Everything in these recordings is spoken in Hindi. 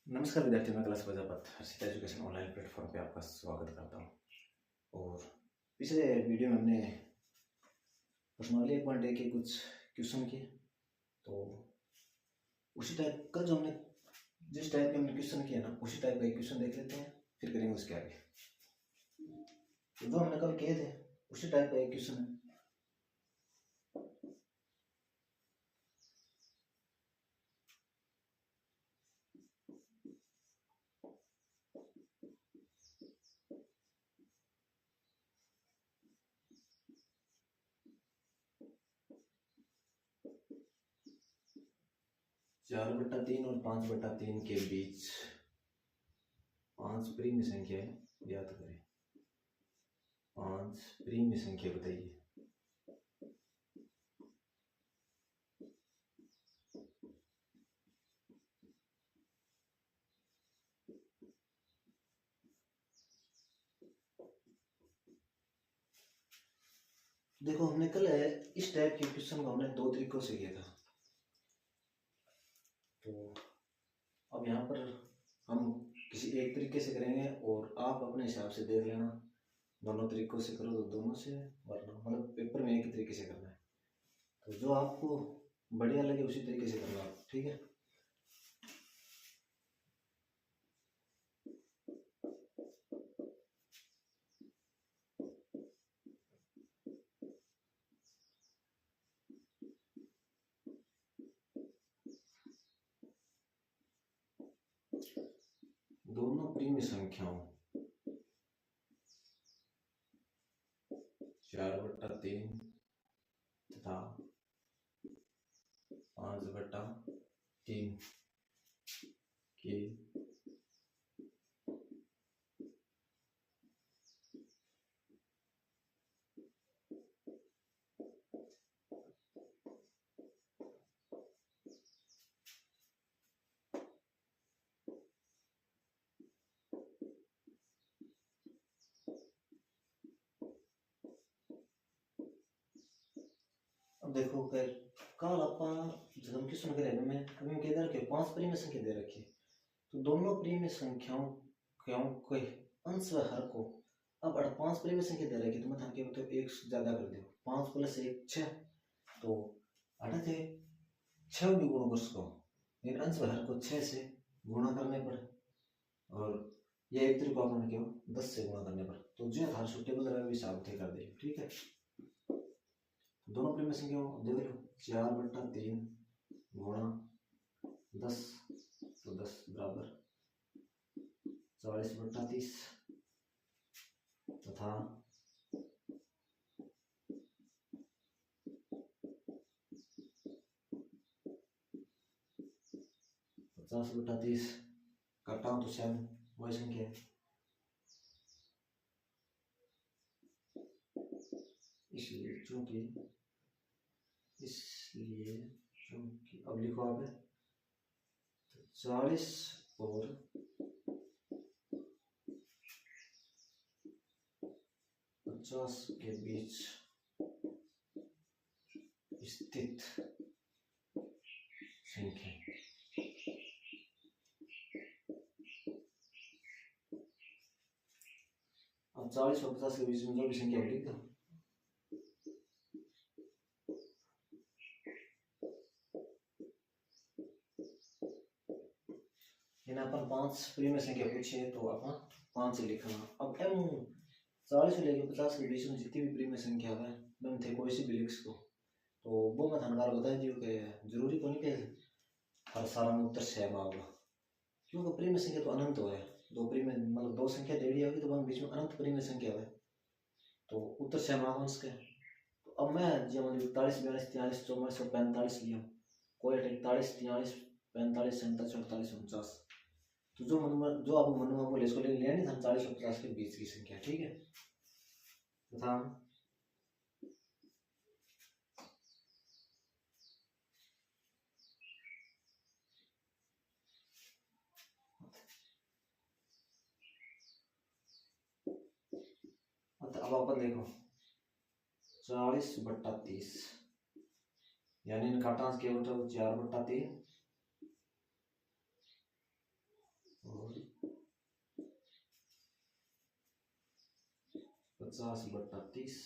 नमस्कार विद्यार्थियों, मैं Kailash Prajapat Harshita education online platform पे आपका स्वागत करता हूँ। और पिछले वीडियो में हमने प्रश्नावली 1.1 के कुछ क्वेश्चन किए, तो उसी टाइप का जो हमने जिस टाइप के हमने क्वेश्चन किया ना, उसी टाइप का एक क्वेश्चन देख लेते हैं, फिर करेंगे उसके आगे। तो जो हमने कल किए थे उसी टाइप का एक क्वेश्चन है। चार बट्टा तीन और 5/3 के बीच 5 प्रीम संख्या है, याद करें। 5 प्रीम संख्या बताइए। देखो, हमने कल इस टाइप के क्वेश्चन को हमने दो तरीकों से किया था। तो अब यहाँ पर हम किसी एक तरीके से करेंगे और आप अपने हिसाब से देख लेना, दोनों तरीकों से करो तो दोनों से, वरना मतलब पेपर में एक ही तरीके से करना है। तो जो आपको बढ़िया लगे उसी तरीके से करना, ठीक है। दोनों प्रीम संख्याओं 4/3 तथा 5/3 के अब देखो, कल अपन जब हम क्वेश्चन करेंगे में अभी हम कह रखे 5 प्रीम संख्या दे रखी है, तो दोनों प्रीम संख्याओं के अंश व हर को अब 5 प्रीम संख्या दे रखी, तो मैं थाके बताओ एक ज्यादा कर दो, 5 + 1 6, तो अड़ा थे 6 भी गुण कर सको, लेकिन अंश व हर को 6 से गुणा करने पर, और ये एक तरीका अपन क्यों 10 से गुणा करने पर, तो जो हर सुटेबल रहे हिसाब थे कर दे, ठीक है। दोनों प्रीम संख्या देख लो, 4/3 गुणा 10, तो 10 बराबर 40/30 तथा 50/30 काटा हूं तो 7 वही संख्या है। इसलिए चूंकि अब लिखो आप, तो 40 और 50 के बीच स्थित संख्या, अब 40 और 50 के बीच में जो भी संख्या लिख दो, अपन 5 प्रीम संख्या पूछे तो अपन 5 लिखना। अब एम 40 से लेकर 50 के बीच में जितनी भी प्रीम संख्या है मैं थे कोई सी भी लिख सको, तो वो मैं थानकार बता दियो कि जरूरी को नहीं कि हर सारा में उत्तर सेम आएगा, क्योंकि प्रीम संख्या तो अनंत है। दो प्रीम मतलब दो संख्या दे दी होगी तो बीच में अनंत प्रीम संख्या है, तो उत्तर सेम आएगा उसके। तो अब मैं जो 41 42 43 44 और 45 लिया, कोई 41 43 45 47 48 49, तो जो आप मन में बोले इसको लेके लिया नहीं था 40 और 50 के बीच की संख्या, ठीक है। तथा अब अपन देखो 40/30 यानी इन काटा के बटा 4/3 और 50/30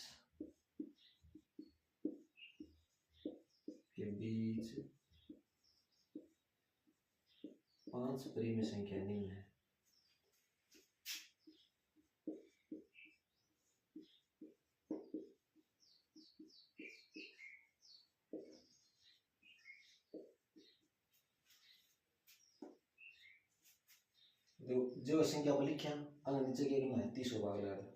के बीच 5 परिमेय संख्या निम्न है। जो संख्या को लिखा अगर नीचे के में 30 भाग लगा था।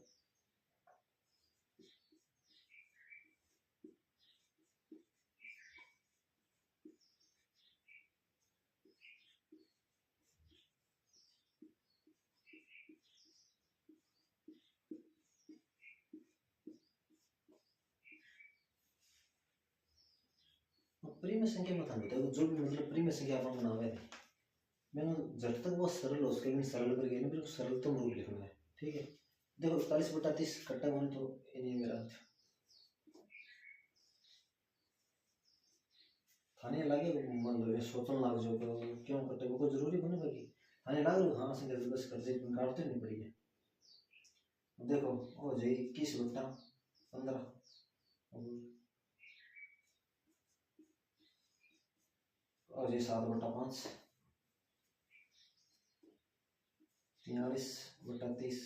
परिमेय संख्या में था बताओ जो भी मतलब परिमेय संख्या अपन बनावे थे मैंने जब तक वो सरल हो उसके लिए सरल करके ना बिल्कुल सरलतम रूप लिखना है। ठीक है देखो 41/30 कट्टा बने तो ये मेरा थाने लगे मतलब ये सोचने लग जाओ तो क्यों कट्टे को जरूरी बने बाकी थाने लग रहा हाँ संख्या तो बस कर दे काटते नहीं पड़ी है। देखो ओ जी 21/15 और जी 7/5 43/30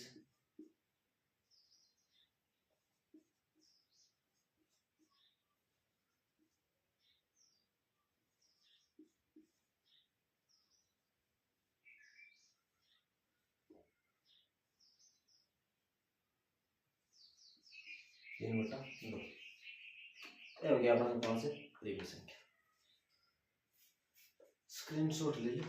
3/2 ये हो गया अपना कौन से परिमेय संख्या। स्क्रीनशॉट ले लो।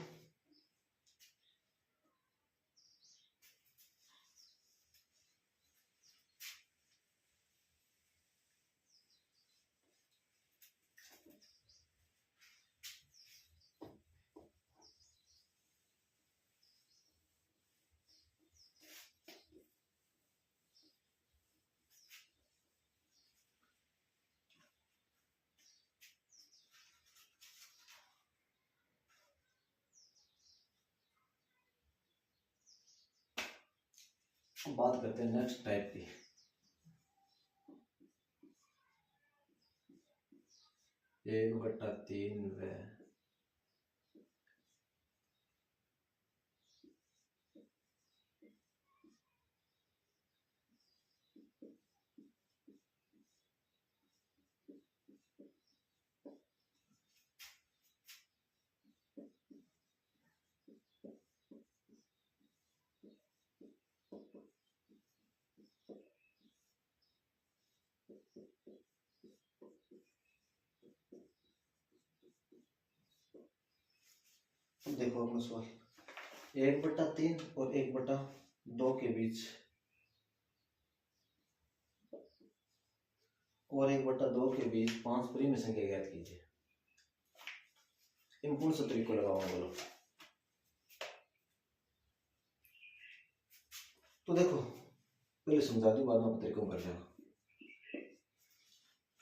बात करते हैं नेक्स्ट टाइप की। एक बट्टा 3 व देखो अपना सवाल 1/3 और 1/2 के बीच और 1/2 के बीच 5 परिमेय संख्या ज्ञात कीजिए। इन कौन सा तरीका लगाऊंगा बोलो। तो देखो पहले समझा दूं बाद में तरीकों कर लेना।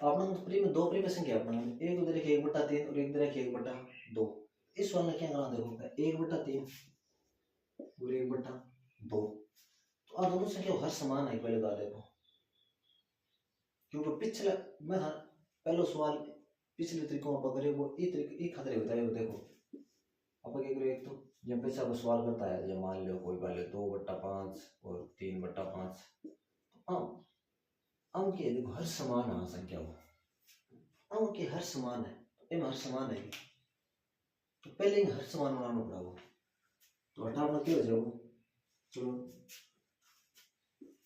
आपने तो परिमेय 2 परिमेय संख्या अपना एक उधर रखिए 1/3 और एक उधर रखिए 1/2। इस वाले क्या करना देखो 1/3 और 1/2 तो आ दोनों संख्या हर समान है। पहले बात देखो क्योंकि पिछला मैं पहला सवाल पिछले तरीकों आप करें वो ये तरीके एक खतरे होता है। देखो आप क्या करो एक तो जब पैसा को सवाल करता है जब मान लो कोई पहले 2/5 और 3/5 तो अंक के देखो हर समान है संख्या वो अंक के हर समान है इन हर समान है तो पहले हर समान बनाना पड़ा वो तो हटाना क्या हो जाएगा। चलो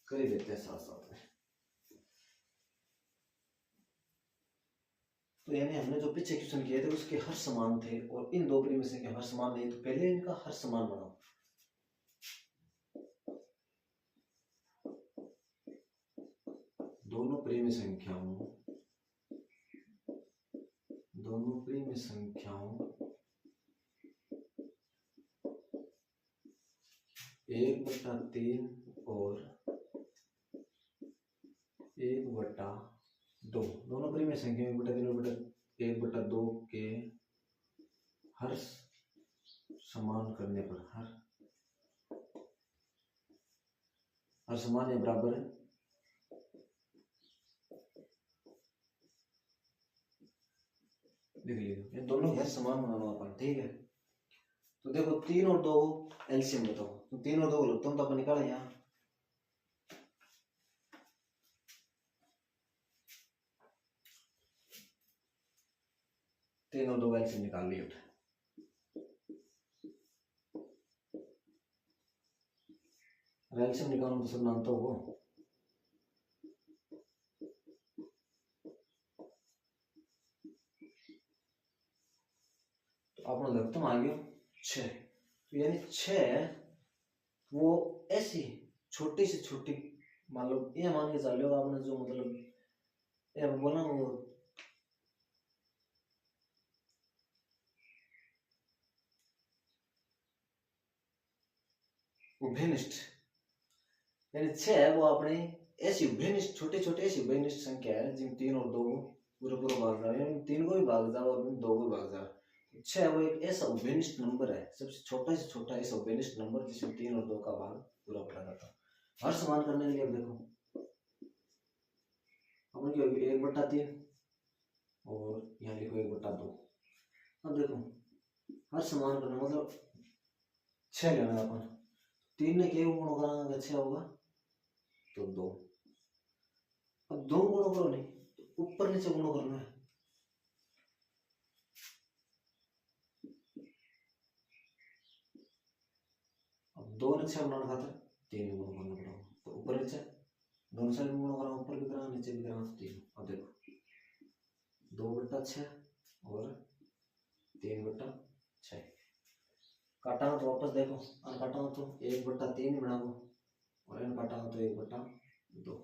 कर ही देते हैं साथ साथ में। तो यानी हमने जो पीछे क्वेश्चन किए थे उसके हर समान थे और इन दो परिमेय संख्या हर समान नहीं तो पहले इनका हर समान बनाओ। दोनों परिमेय संख्याओं 1/3 और 1/2 दोनों परिमेय संख्या 1/2 के हर समान करने पर हर समान या बराबर है। लिख लीजिए, ये दोनों हर समान बनाना अपन, ठीक है। तो देखो 3 और 2 एलसीएम बताओ, तो 3 और 2 को लगता हूँ तो अपन निकालें यहाँ। 3 और 2 एलसीएम निकाल लिया। एलसीएम निकालूं तो सब मानता होगा। तो आपने लगता हूँ आ गया 6। तो यानी 6 वो ऐसी छोटी से छोटी, मान लो ये मान के चल लो आपने जो मतलब ये बोला वो उभयनिष्ठ, यानी 6 है वो अपने ऐसी उभयनिष्ठ छोटे छोटे ऐसी उभयनिष्ठ संख्या है जिन 3 और 2 को पूरा पूरा भाग जाओ, यानी 3 को भी भाग जाओ और 2 को भी भाग जाओ। 6 वो एक ऐसा उभयनिष्ठ नंबर है, सबसे छोटा से छोटा ऐसा उभयनिष्ठ नंबर जिसमें 3 और 2 का भाग पूरा पूरा जाता है। हर समान करने के लिए अब देखो अपन की होगी 1/3 और यहाँ लिखो 1/2। अब देखो हर समान करना मतलब 6 लेना है अपन, 3 ने क्या गुण करांगे 6 होगा तो 2। अब 2 गुणों करो नहीं, तो ऊपर नीचे गुणों करना है। अब 2 ने 6 बनाना खातर 3 गुणों करना पड़ेगा, तो ऊपर नीचे दोनों साइड में गुणों करा, ऊपर भी करा नीचे भी करा तो 3। अब देखो 2/6 और 3/6 काटा तो वापस देखो, और काटा तो 1/3 बनाओ और इन काटा तो 1/2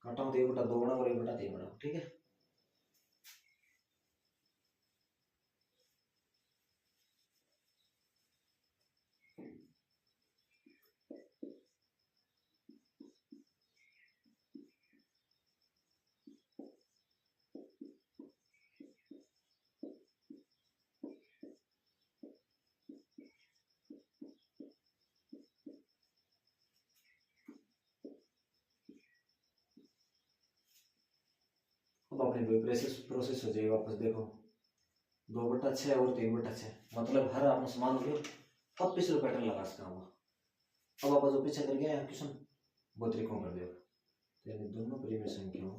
काटा तो 1/2 बनाओ और 1/3 बनाओ, ठीक है। अब अपनी प्रोसेस प्रोसेस हो जाएगी, वापस देखो 2/6 और 3/6 मतलब हर आपने समान हो गया। अब पिछले पैटर्न लगा सकता हूँ, अब आप जो पीछे कर गया क्वेश्चन वो त्रिकोण कर देगा, तो यानी दोनों परिमेय संख्याओं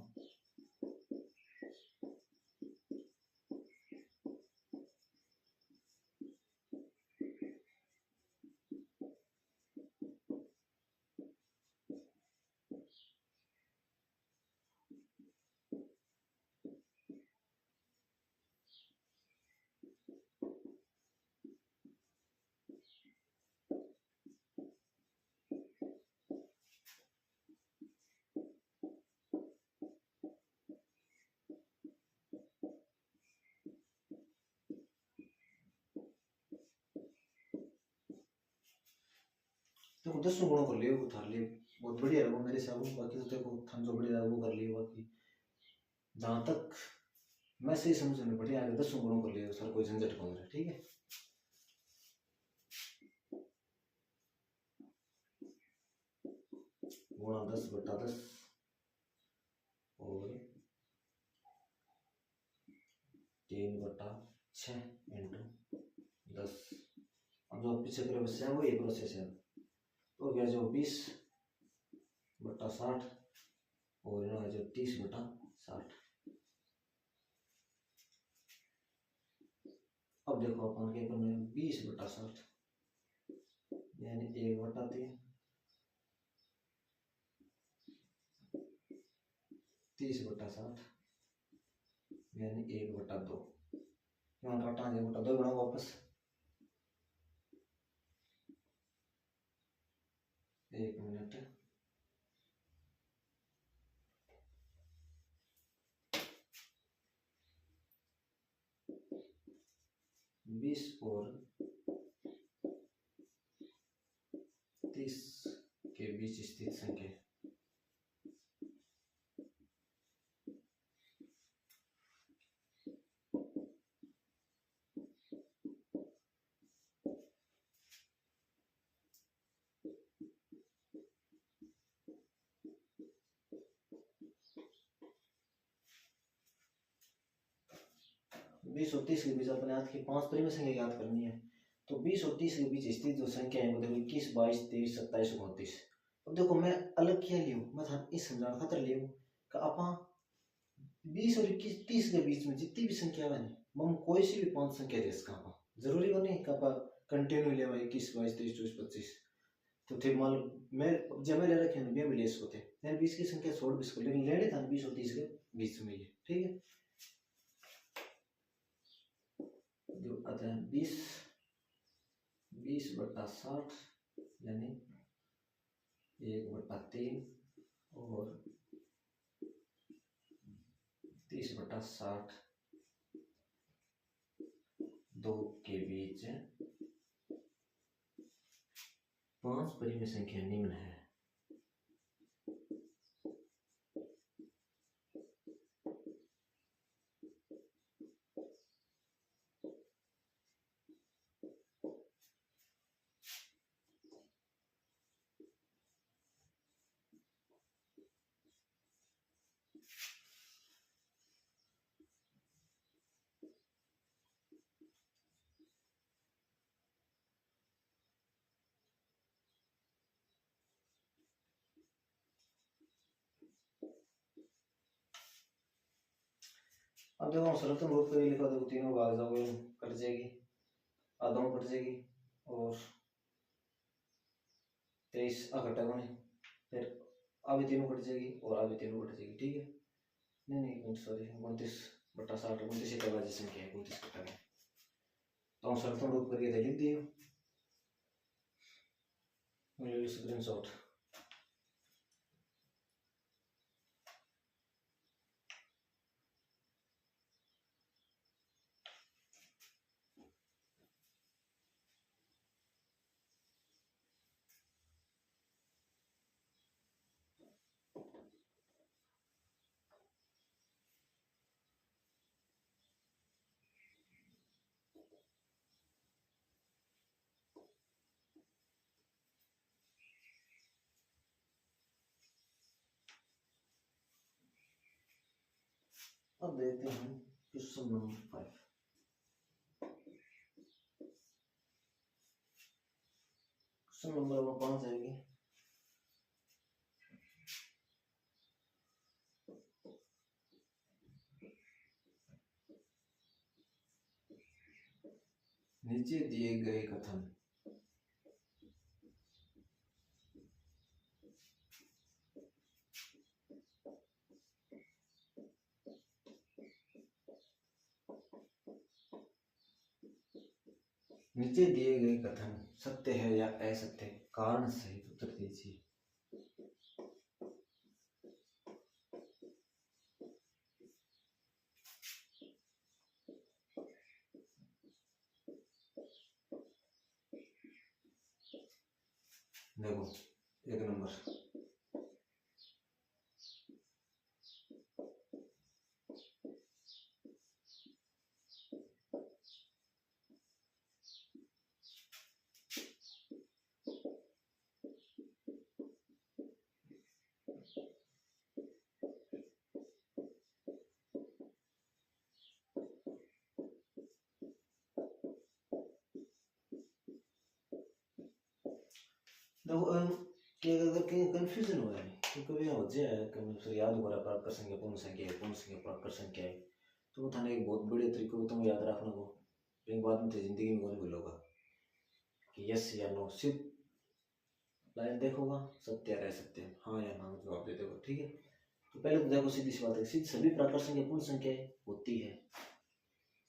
देखो 10 गुणों कर लियो उतार लियो, बहुत बढ़िया है वो मेरे हिसाब में। बाकी तो देखो थान जो बढ़िया वो कर लियो, बाकी जहाँ तक मैं सही समझ में बढ़िया आगे 10 गुणों कर लियो सर, कोई झंझट कौन है, ठीक है। गुणा 10/10 और 3/6 इंटू 10। अब जो पीछे करे बस है वो ये प्रोसेस है, तो क्या जो 20/60 और यहाँ जो 30/60। अब देखो अपन के करने 20/60 यानी 1/3 30/60 यानी 1/2। यहाँ काटा 1/2 बनाओ वापस, 1 मिनट। 20 और 30 के बीच स्थित संख्या 20 और 30 के बीच अपने हाथ की 5 परिमेय संख्या याद करनी है। तो 20 और 30 के बीच स्थित जो संख्या है वो देखो 21, 22, 23, 27, 29। अब देखो मैं अलग क्या लियो, मैं था इस समझाने खातर लियो कि आपा 20 और 21, 30 के बीच में जितनी भी संख्या है ना हम कोई सी भी 5 संख्या दे सकते हैं। जरूरी बने कि आप कंटिन्यू ले 21, 22, 23, 24, 25। तो थे मान लो मैं जब मैं ले रखे हैं भी ले इसको थे यानी 20 की संख्या छोड़ भी इसको, लेकिन लेने था 20 और 30 के बीच में ये, ठीक है। जो आता है 20/60 यानी 1/3 और 30/60 दो के बीच 5 परिमेय संख्या निम्न है। अब देखो सर्वोत्तम रूप के लिए लिखा देखो तीनों भाग जाओगे कट जाएगी, आधा कट जाएगी और 23 घटेगा नहीं, फिर आगे तीनों कट जाएगी और आगे तीनों कट जाएगी, ठीक है। नहीं सॉरी 29/60 29 की बाजी संख्या है 29 कटेगा। तो हम सर्वोत्तम रूप करके लिख दिए स्क्रीनशॉट। अब देखते हैं क्वेश्चन नंबर 5। क्वेश्चन नंबर 5 आएगी नीचे दिए गए कथन नीचे दिए गए कथन सत्य है या असत्य, कारण सहित उत्तर दीजिए। देखो 1 नंबर देखो कि अगर कहीं कंफ्यूजन हो रहा है तो कभी हो जाए कि मुझे याद हो रहा प्राप्त संख्या पूर्ण संख्या है, पूर्ण संख्या प्राप्त संख्या है, तो वो थाने एक बहुत बड़े तरीके को तुम याद रखना को लेकिन बाद में तो जिंदगी में कौन भूलोगा कि यस या नो सिर्फ लाइन देखोगा सत्य या असत्य, हाँ या ना जवाब दे देगा, ठीक है। तो पहले तो देखो सीधी सी बात है, सीधी सभी प्राकृत संख्या पूर्ण संख्या होती है,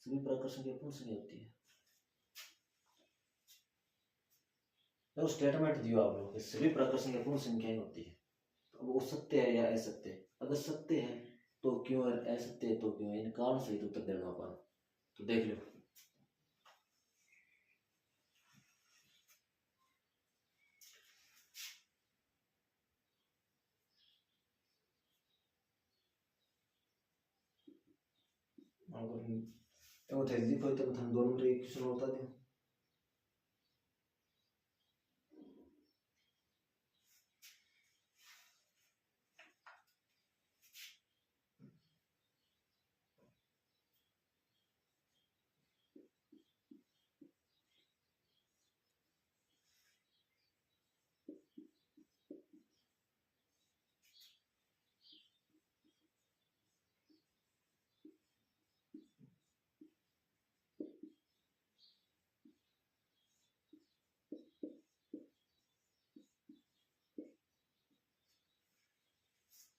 सभी प्राकृत संख्या पूर्ण संख्या होती है। तो स्टेटमेंट दियो आप लोग सभी प्राकृत संख्या पूर्ण संख्याएं होती है, तो वो सत्य है या असत्य, अगर सत्य है तो क्यों और असत्य है तो क्यों, इन कारण सहित उत्तर देना अपन। तो देख लो तो थे देखो तो हम दोनों रे क्वेश्चन होता है।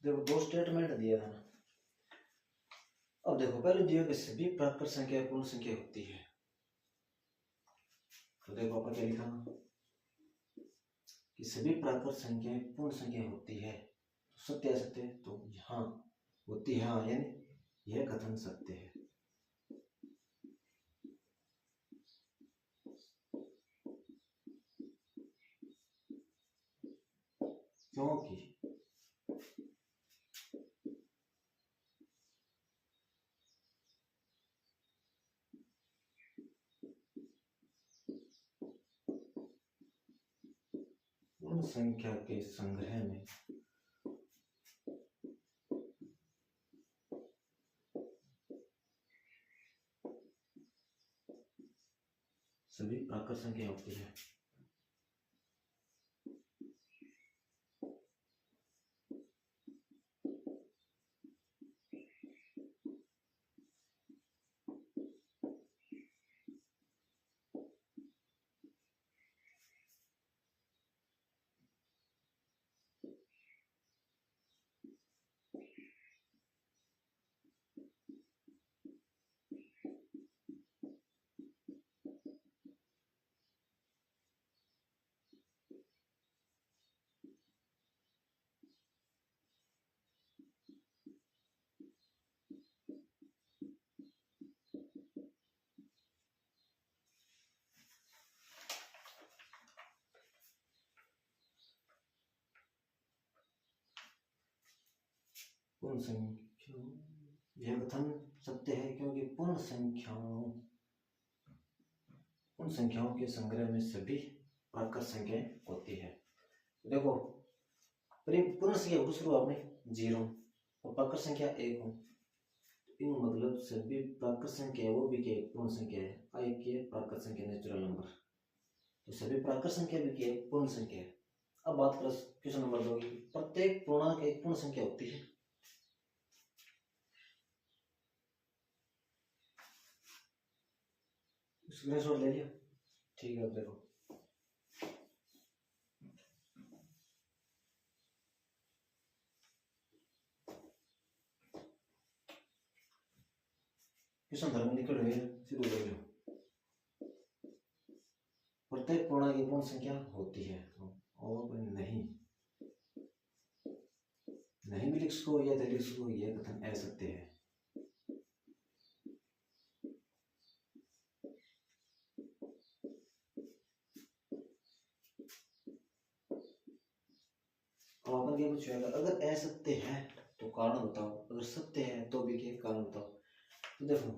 देखो दो स्टेटमेंट दिया था ना। अब देखो पहले दिया कि सभी प्राकृत संख्या पूर्ण संख्या होती है, तो देखो अपन क्या लिखा कि सभी प्राकृत संख्याएं पूर्ण संख्या होती है, सत्य असत्य, तो हाँ होती है, हाँ यानी यह कथन सत्य है। क्योंकि पूर्ण संख्या के संग्रह में सभी प्राकृत संख्या होती है। पूर्ण संख्या, यह कथन सत्य है क्योंकि पूर्ण संख्याओं के संग्रह में सभी प्राकृत संख्याएं होती है। देखो पूर्ण संख्या को शुरू आपने 0 और प्राकृत संख्या 1 हो, इन मतलब सभी प्राकृत संख्या वो भी क्या पूर्ण संख्या है, आई की प्राकृत संख्या नेचुरल नंबर, तो सभी प्राकृत संख्या भी क्या पूर्ण संख्या है। अब बात करें क्वेश्चन नंबर 2 की, प्रत्येक पूर्णांक एक पूर्ण संख्या होती है। स्क्रीनशॉट ले लिया, ठीक है। अब देखो क्वेश्चन धर्म निकट हुए शुरू कर लो। प्रत्येक पूर्णांक एक पूर्ण संख्या होती है, और नहीं भी लिख सको या लिख सको, यह कथन असत्य है। अब अपन क्या पूछेगा, अगर असत्य है तो कारण बताओ, अगर सत्य है तो भी क्या कारण बताओ। तो देखो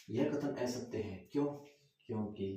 यह कथन असत्य है, क्यों? क्योंकि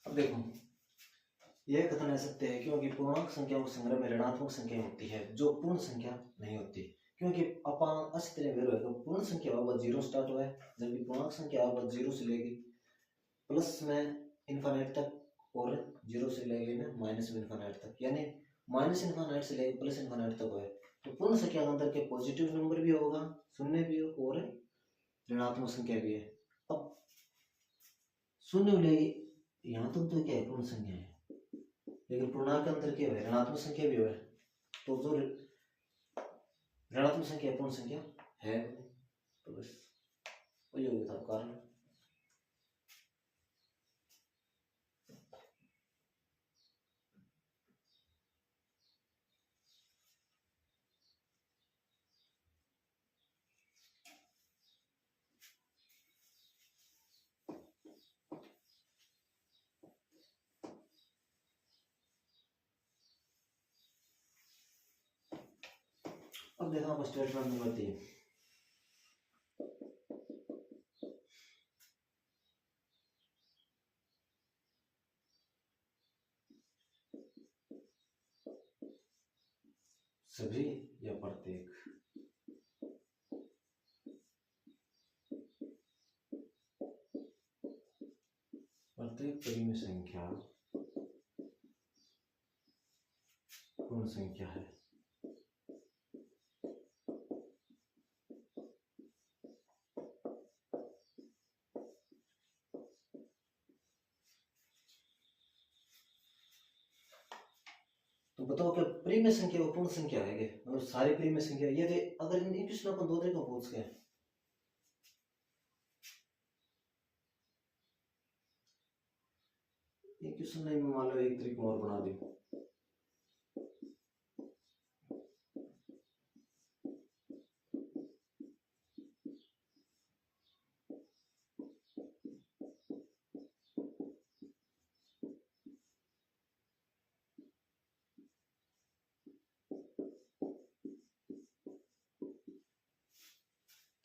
अब देखो यह कथन असत्य है क्योंकि पूर्णांक संख्याओं के संग्रह में ऋणात्मक संख्या होती है जो पूर्ण संख्या नहीं होती, क्योंकि अपन अच्छी तरह वेर होगा पूर्ण संख्या होगा 0 स्टार्ट हुआ है, जबकि पूर्णांक संख्या होगा 0 से लेके प्लस में इनफाइनाइट तक और 0 से लेके माइनस में इनफाइनाइट तक, यानी माइनस इनफाइनाइट से लेके प्लस इनफाइनाइट तक है। तो पूर्ण संख्या के अंदर के पॉजिटिव नंबर भी होगा, शून्य भी हो और ऋणात्मक संख्या भी है। अब शून्य लेगी यहाँ तक तो क्या है पूर्ण संख्या है, लेकिन पूर्णांक के अंतर क्या है, ऋणात्मक संख्या भी है, तो जो ऋणात्मक संख्या पूर्ण संख्या है, तो बस वही होगी था कारण। अब देखना आप स्टेटमेंट नंबर 3, सभी या प्रत्येक, प्रत्येक परिमेय संख्या पूर्ण संख्या है। तो बताओ क्या परिमेय संख्या वो पूर्ण संख्या है क्या, मतलब सारी परिमेय संख्या ये थे। अगर इन क्वेश्चन अपन दो तरीके पूछ के, ये क्वेश्चन नहीं मान लो एक तरीका और बना दी,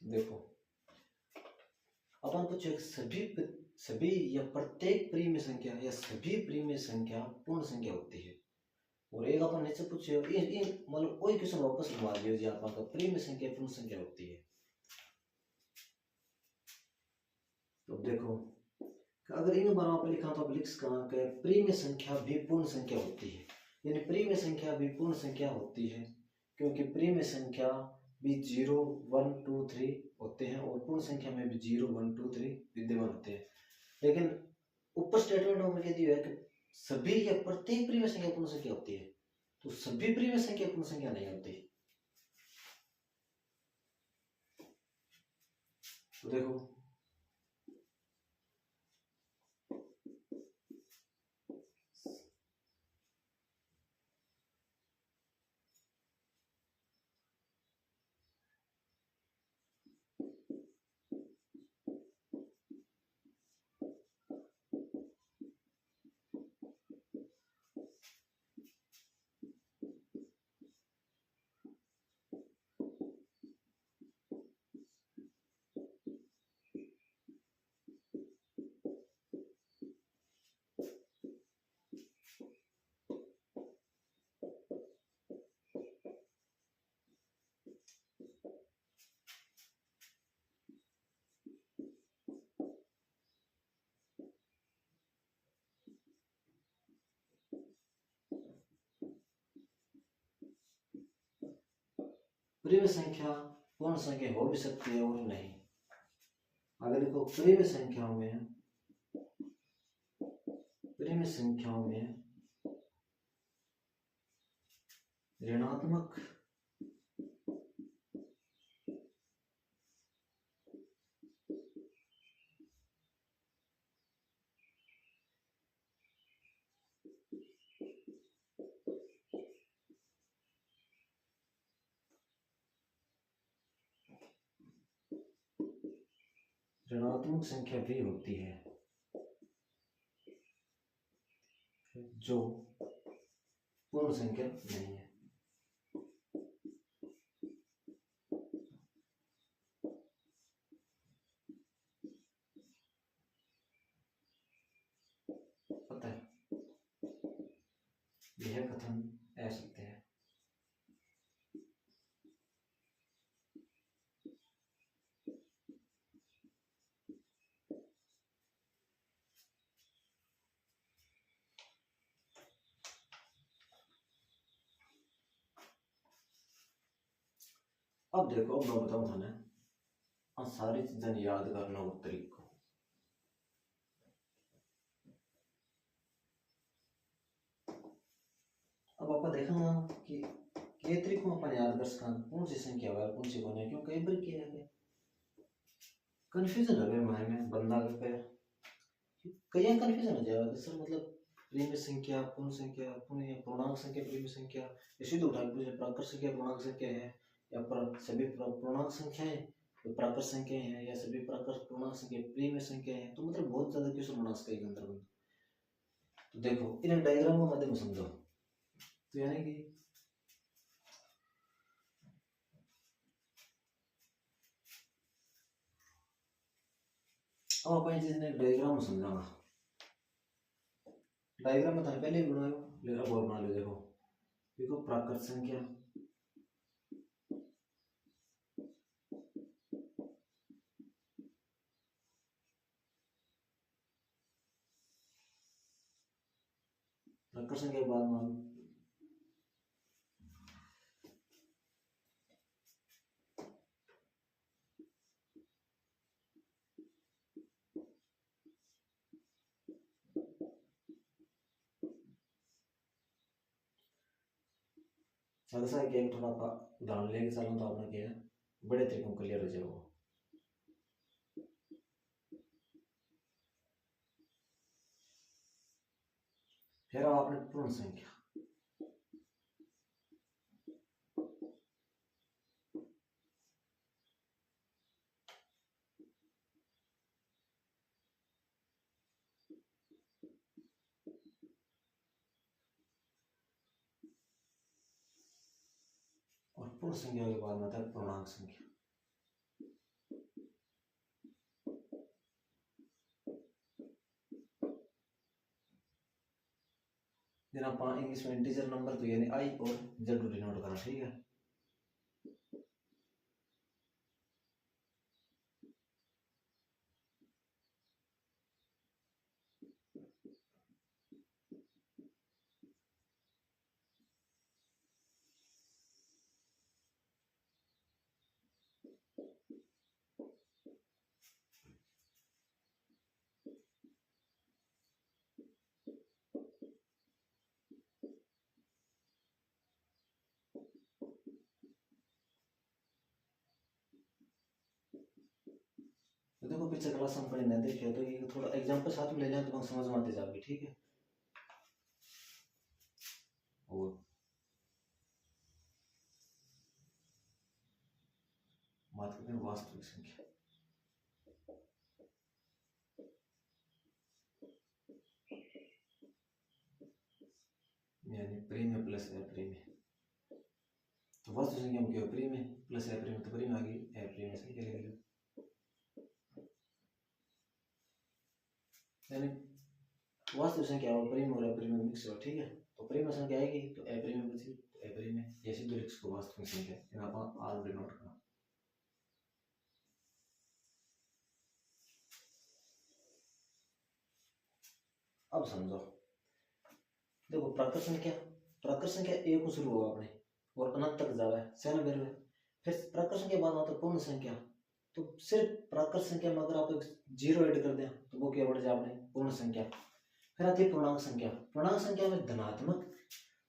देखो अपन पूछे सभी या प्रत्येक परिमेय संख्या या सभी परिमेय संख्या पूर्ण संख्या होती है। और एक अपन नीचे पूछे मतलब वही क्वेश्चन वापस घुमा दियो जी, आपका परिमेय संख्या पूर्ण संख्या होती है। तो देखो अगर इन बार आप लिखा तो आप लिख सकते परिमेय संख्या भी पूर्ण संख्या होती है, यानी परिमेय संख्या भी पूर्ण संख्या होती है, क्योंकि परिमेय संख्या भी 0 1 2 3 होते हैं और पूर्ण संख्या में भी 0 1 2 3 विद्यमान होते हैं। लेकिन ऊपर स्टेटमेंट में कह दिया है कि सभी या प्रत्येक परिमेय संख्या पूर्ण संख्या होती है, तो सभी परिमेय संख्या पूर्ण संख्या नहीं होती। तो देखो परिमेय संख्या पूर्ण संख्या हो भी सकती है और नहीं। अगर देखो परिमेय संख्याओं में ऋणात्मक संख्या भी होती है जो पूर्ण संख्या नहीं है। पता है यह कथन ऐसे सकते हैं। अब देखो अब मैं बताऊं थाने सारी चीजें याद करना वो तरीका। कि के तरीकों अपन याद कर सका कौन सी संख्या है कौन सी कोने क्यों कई बार किया है कंफ्यूजन है माइंड में बंदा के पे कई कंफ्यूजन हो जाएगा सर मतलब प्रीम संख्या पूर्ण संख्या पूर्ण पूर्णांक संख्या प्रीम संख्या ये सीधे उठा के पूछे प्राकृत संख्या पूर्णांक संख्या है या सभी पूर्णांक संख्याएं तो प्राकृत संख्या है या सभी प्राकृत पूर्णांक संख्या प्रीम संख्या है तो मतलब बहुत ज्यादा क्वेश्चन बना सकते हैं अंदर में। तो देखो इन डायग्राम के माध्यम समझो तो यानी कि अब अपन जिसने डायग्राम समझाऊंगा डायग्राम में था पहले ही बनाया लेकिन अब और बना लो देखो प्राकृत संख्या प्राकृत संख्या के बाद मान जैसा कि एक थोड़ा उदाहरण लेके चलो तो आपने किया बड़े तरीकों क्लियर हो जाएगा। फिर आपने पूर्ण संख्या और पूर्ण संख्या के बाद में था पूर्णांक संख्या। जरा आप इंग्लिश में इंटीजर नंबर तो यानी आई और जेड डिनोट करना ठीक है। तो देखो पीछे क्लास हम पढ़े नहीं देखे तो ये थोड़ा एग्जांपल साथ में ले जाए तो समझ में आते जाएगी ठीक है। और बात करते हैं वास्तविक संख्या यानी प्रीम प्लस ए प्रीम। तो वास्तविक संख्या में क्या प्रीम प्लस ए प्रीम तो प्रीम आ गई ए प्रीम संख्या लिख लो यानी वास्तविक संख्या और प्रीम और प्रीम मिक्स हो ठीक है। तो प्रीम संख्या आएगी तो ए प्रीम बची तो ए प्रीम है जैसे दो लिख को वास्तविक संख्या यहाँ पर आर डिनोट करना। अब समझो देखो प्राकृत संख्या एक को शुरू होगा अपने और अनंत तक जावा है सेना बेर में फिर प्राकृत संख्या बाद आता पूर्ण संख्या तो सिर्फ प्राकृत संख्या में अगर आप एक जीरो ऐड कर दें तो वो क्या बढ़ जाए अपने पूर्ण संख्या। फिर आती है पूर्णांक संख्या में धनात्मक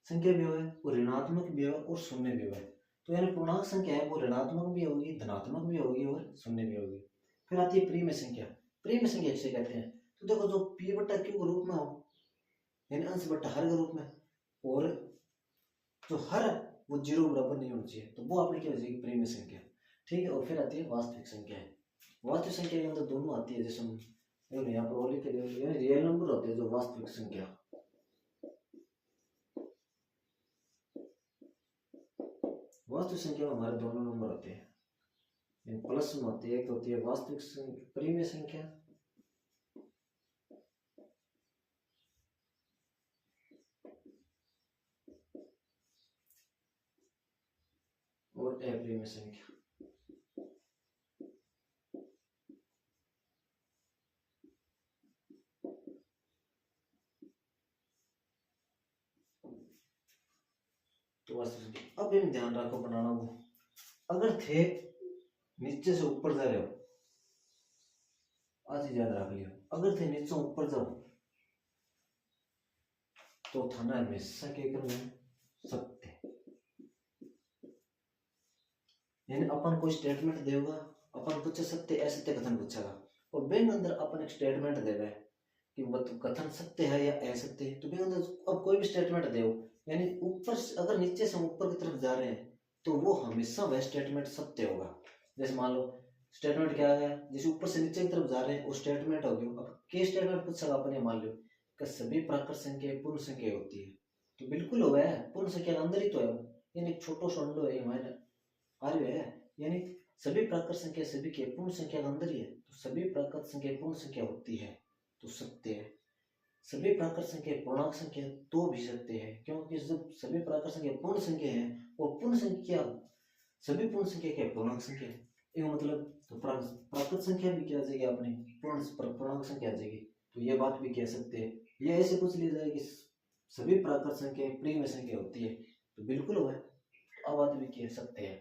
संख्या भी है और ऋणात्मक भी है और शून्य भी है। तो यानी पूर्णांक संख्या है वो ऋणात्मक भी होगी धनात्मक भी होगी और शून्य भी होगी। फिर आती है प्रीम संख्या किसे कहते हैं तो देखो जो पी बट्टा क्यू के रूप में हो यानी अंश बट्टा हर के रूप में और जो हर वो जीरो बराबर नहीं होना चाहिए तो वो अपनी क्या हो जाएगी प्रीम संख्या ठीक है। और फिर आती है वास्तविक संख्या वास्तविक संख्या के अंदर दोनों आती है जैसे हम यहाँ पर ओली के लिए रियल नंबर होते हैं जो वास्तविक संख्या वास्तविक संख्या में हमारे दोनों नंबर होते हैं प्लस में होती है एक होती है वास्तविक प्रीम संख्या और ए प्रीम संख्या। तो वास्तविक अब इन ध्यान रखो बनाना वो अगर थे नीचे से ऊपर जा रहे हो आज याद रख लियो अगर थे नीचे ऊपर जाओ तो थाना हमेशा क्या करना है सत्य। यानी अपन कोई स्टेटमेंट देगा, अपन पूछे सत्य असत्य कथन पूछेगा, और बेन अंदर अपन एक स्टेटमेंट देवे कि वो तो कथन सत्य है या असत्य है, तो बेन अंदर अब कोई भी स्टेटमेंट दे, यानी ऊपर अगर नीचे से ऊपर की तरफ जा रहे हैं तो वो हमेशा वह स्टेटमेंट सत्य होगा। जैसे मान लो स्टेटमेंट क्या है, जैसे ऊपर से नीचे की तरफ जा रहे हैं वो स्टेटमेंट हो गया। अब के स्टेटमेंट पूछेगा अपन, ये मान लो कि सभी प्राकृत संख्या पूर्ण संख्या होती है, तो बिल्कुल हो गया, पूर्ण संख्या के अंदर ही तो है वो। यानी छोटो सा अंडो है हमारे आर्य है, यानी सभी प्राकृत संख्या सभी के पूर्ण संख्या के अंदर ही है, तो सभी प्राकृत संख्या पूर्ण संख्या होती है तो सत्य है। सभी प्राकृत संख्या पूर्णांक संख्या तो भी सत्य है, क्योंकि जब सभी प्राकृत संख्या पूर्ण संख्या है और पूर्ण संख्या सभी पूर्ण संख्या क्या पूर्णांक संख्या है, ये मतलब तो प्राकृत संख्या भी क्या आ जाएगी अपनी पूर्णांक संख्या आ जाएगी, तो ये बात भी कह सकते हैं। ये ऐसे पूछ लिया जाए कि सभी प्राकृत संख्या प्रीम संख्या होती है, तो बिल्कुल हुआ है, तो अब बात भी कह सकते हैं।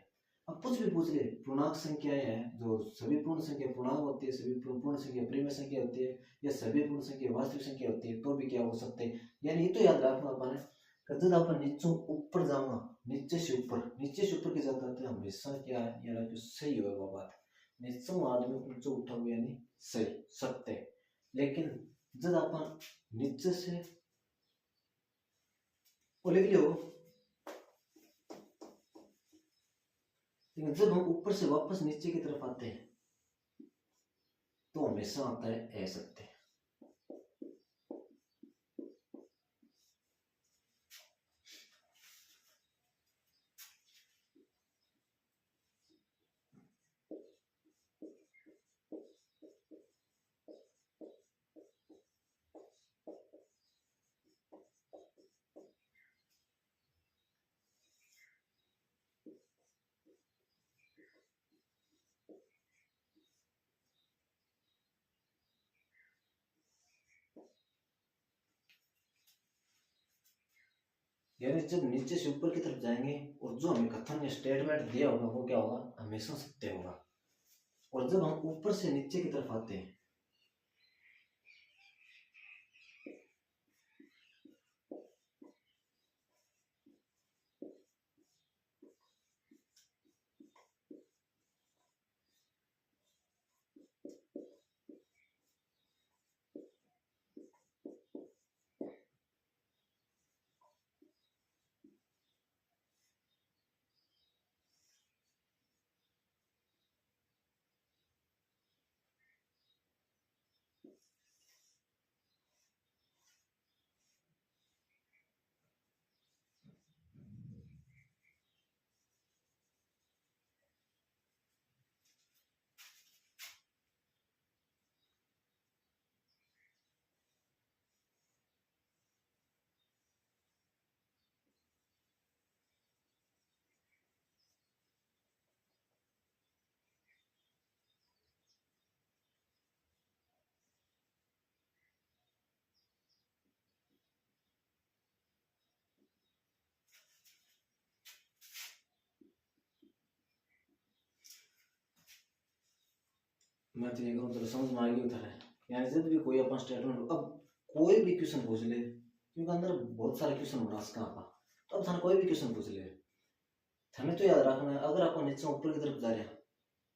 अब कुछ भी पूछ ले, पूर्णांक संख्याएं हैं जो सभी पूर्ण संख्या पूर्णांक होती है, सभी पूर्ण संख्या प्रीम संख्या होती है, या सभी पूर्ण संख्या वास्तविक संख्या होती है, तो भी क्या हो सकते हैं। यानी ये तो याद रखना अपन है, जब अपन नीचे ऊपर जाऊंगा, नीचे से ऊपर की जाता है हमेशा क्या है, यानी जो सही होगा बात, नीचे आदमी ऊंचा उठा हुआ यानी सही सत्य। लेकिन जब अपन नीचे से वो लिख लियो, लेकिन जब हम ऊपर से वापस नीचे की तरफ आते हैं तो हमेशा आता है असत्य। यानी जब नीचे से ऊपर की तरफ जाएंगे और जो हमें कथन या स्टेटमेंट दिया होगा वो क्या होगा, हमेशा सत्य होगा। और जब हम ऊपर से नीचे की तरफ आते हैं मैं तो ये कहूँ चलो समझ में आ गई उधर है। यानी जब भी कोई अपन स्टेटमेंट, अब कोई भी क्वेश्चन पूछ ले, क्योंकि अंदर बहुत सारे क्वेश्चन बना सका आपा, तो अब थाने कोई भी क्वेश्चन पूछ ले, हमें तो याद रखना है अगर अपन नीचे ऊपर की तरफ जा रहे हैं,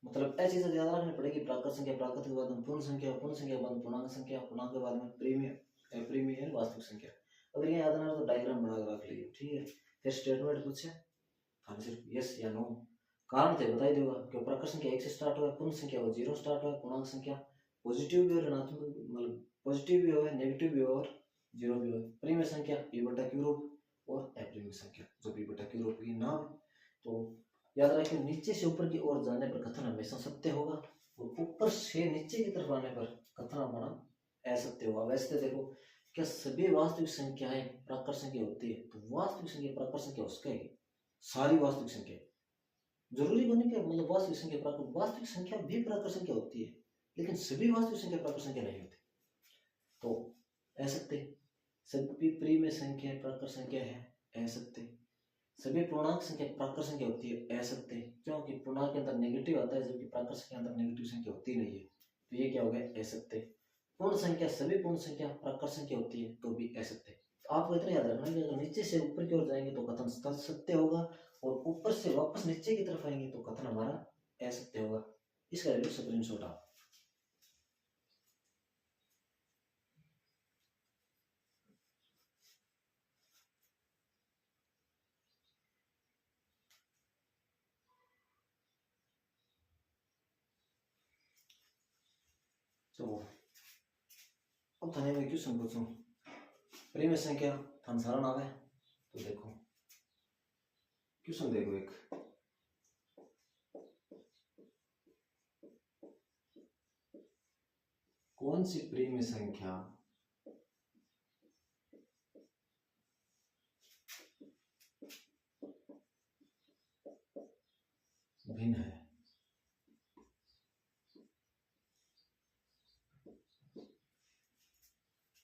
मतलब ऐसी चीजें याद रखनी पड़ेगी, प्राकृत संख्या, प्राकृत के बाद में पूर्ण संख्या, पूर्ण संख्या के बाद में पूर्णांक संख्या, पूर्णांक के बाद में प्रीमियम वास्तविक संख्या। अगर ये याद ना हो तो डायग्राम बना के रख लीजिए, ठीक है। फिर स्टेटमेंट पूछे, हम सिर्फ यस या नो कारण थे बता ही देगा कि प्राकृत संख्या 1 से स्टार्ट हुआ है, पूर्ण संख्या वो 0 स्टार्ट हुआ है, पूर्णांक संख्या पॉजिटिव भी और ऋणात्मक मतलब पॉजिटिव भी हो है, नेगेटिव भी हो और जीरो भी हो। प्रीमियम संख्या p बटा q रूप और अप्रीमियम संख्या जो p बटा q रूप की नाम। तो याद रखिए नीचे से ऊपर की ओर जाने पर कथन हमेशा सत्य होगा, और ऊपर से नीचे की तरफ आने पर कथन हमारा असत्य होगा। वैसे देखो क्या सभी वास्तविक संख्याएं प्राकृत संख्या होती है, तो वास्तविक संख्या प्राकृत संख्या उसका है, सारी वास्तविक संख्या जरूरी बने क्या, मतलब वास्तविक संख्या प्राकृत, वास्तविक संख्या भी प्राकृत संख्या होती है, लेकिन सभी वास्तविक संख्या प्राकृत संख्या नहीं होती। तो असत्य, सभी प्रीमियम संख्या प्राकृत संख्या है असत्य, सभी पूर्णांक संख्या प्राकृत संख्या होती है असत्य, क्योंकि पूर्णांक के अंदर नेगेटिव आता है जबकि प्राकृत संख्या के अंदर नेगेटिव संख्या होती नहीं है, तो ये क्या हो गया असत्य। पूर्ण संख्या, सभी पूर्ण संख्या प्राकृत संख्या होती है तो भी असत्य। आपको इतना याद रखना है कि अगर नीचे से ऊपर की ओर जाएंगे तो कथन सत्य होगा, और ऊपर से वापस नीचे की तरफ आएंगे तो कथन हमारा असत्य होगा। इसका ले लो स्क्रीनशॉट आप। चलो अब थाने में क्वेश्चन पूछूं, प्रेम संख्या थान सारा नाम है। तो देखो क्वेश्चन देखो एक, कौन सी प्रेम संख्या भिन्न है।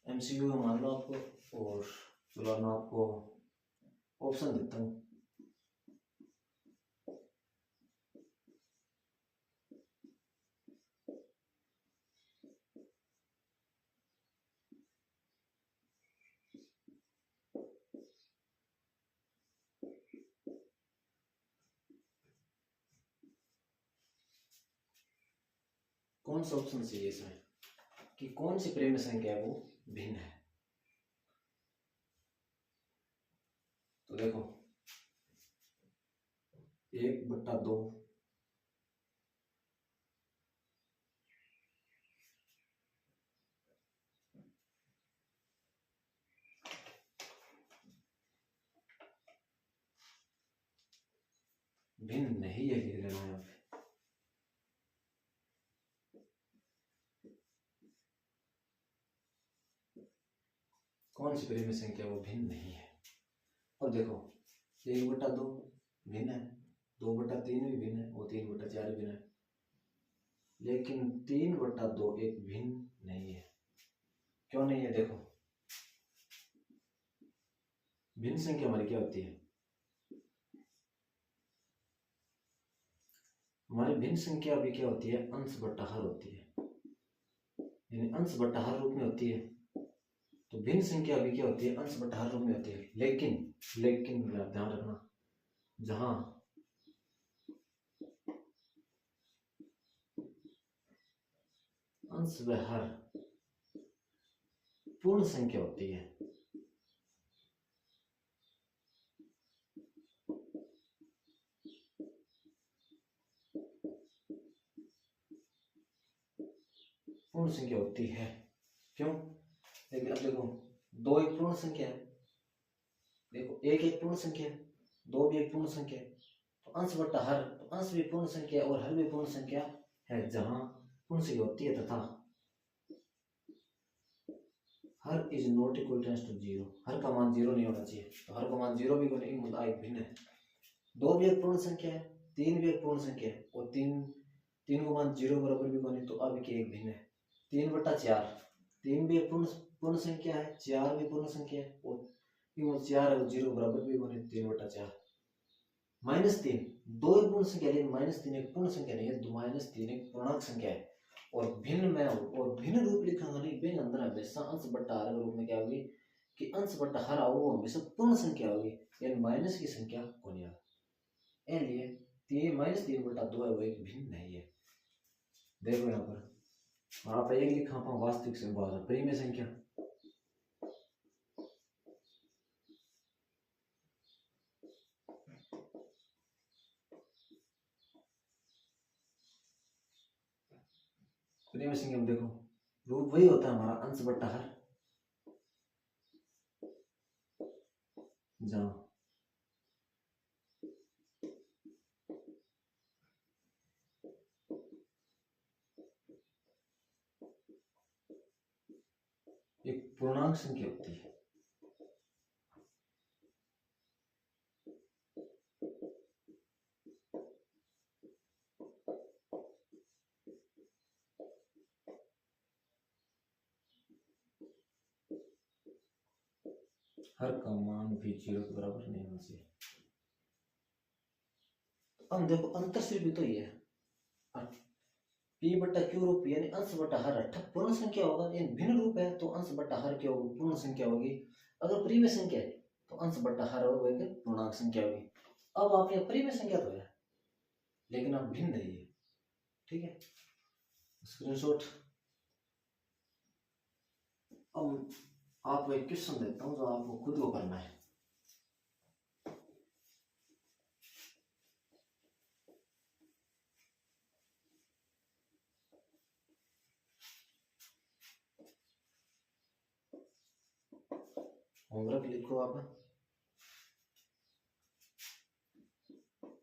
एमसीक्यू में मान लो आपको, और चलो मैं आपको ऑप्शन देता हूँ। कौन सा ऑप्शन चाहिए इसमें कि कौन सी प्रेम संख्या है वो भिन्न है। तो देखो 1/2 भिन्न नहीं है, लिख लेना है। कौन सी प्रेम संख्या वो भिन्न नहीं है। अब देखो 1/2 भिन्न है, 2/3 भी भिन्न है, और 3/4 भिन्न है, लेकिन 3/2 एक भिन्न नहीं है। क्यों नहीं है? देखो भिन्न संख्या हमारी क्या होती है, हमारी भिन्न संख्या भी क्या होती है, अंश बट्टा हर होती है, यानी अंश बट्टा हर रूप में होती है। तो भिन्न संख्या भी क्या होती है, अंश बट्टा हर रूप में होती है। लेकिन ध्यान रखना, जहां अंश व हर पूर्ण संख्या होती है, पूर्ण संख्या होती है। क्यों? लेकिन अब देखो 2 एक पूर्ण संख्या है, देखो 1 एक पूर्ण संख्या है, 2 भी एक पूर्ण संख्या है, तो अंश बट्टा हर, तो अंश भी पूर्ण संख्या और हर भी पूर्ण संख्या है। जहां पूर्ण संख्या होती है तथा हर इज नॉट इक्वल टू 0, हर का मान 0 नहीं होना चाहिए, तो हर का मान 0 भी कोई मतलब एक भिन्न है। 2 भी एक पूर्ण संख्या है, 3 भी एक पूर्ण संख्या है, और 3 का मान 0 बराबर भी कोई, तो अब के एक भिन्न है। 3/4, 3 भी एक पूर्ण संख्या है, 4 भी पूर्ण संख्या है, और 4 और 0 बराबर भी कोई, 3/4। -3 2 एक पूर्ण संख्या, लेकिन -3 एक पूर्ण संख्या नहीं है, तो -3 एक पूर्णांक संख्या है। और भिन्न में और भिन्न रूप लिखांगा नहीं, भिन्न अंदर हमेशा अंश बट्टा हर रूप में क्या होगी कि अंश बट्टा हर आओ वो हमेशा पूर्ण संख्या होगी, यानी माइनस की संख्या को नहीं आएगा। इसलिए -3/2 है वो एक भिन्न नहीं है। देखो यहाँ पर आप एक लिखा पा वास्तविक संख्या प्रीमिय संख्या, प्रीमिय संख्या में देखो रूप वही होता है हमारा अंश बट्टा हर, जहां एक पूर्णांक संख्या होती है। हर का मान भी 0 के बराबर नहीं होना चाहिए। अब देखो अंतर सिर्फ तो ये है, p/q रूप यानी अंश बट्टा हर पूर्ण संख्या होगा, यानी भिन्न रूप है तो अंश बट्टा हर क्या होगी, पूर्ण संख्या होगी। अगर प्रीमिय संख्या है तो अंश बट्टा हर वर्ग पूर्णांक संख्या होगी। अब आपने प्रीमिय संख्या तो है लेकिन आप भिन्न है ये, ठीक है, स्क्रीनशॉट। अब आपको एक क्वेश्चन देता हूँ जो आपको खुद को करना है। होमवर्क लिखो आप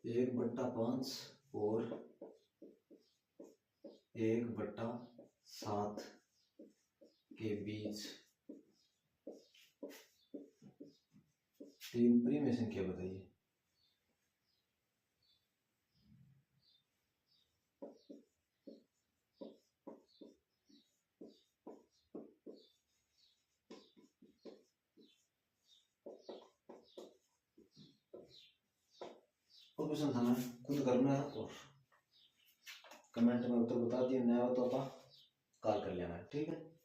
1/5 और 1/7 के बीच 3 प्रीमिय संख्या बताइए। और क्वेश्चन था खुद करना है और कमेंट में उत्तर बता दिए, नया हो तो आप कॉल कर लेना, ठीक है।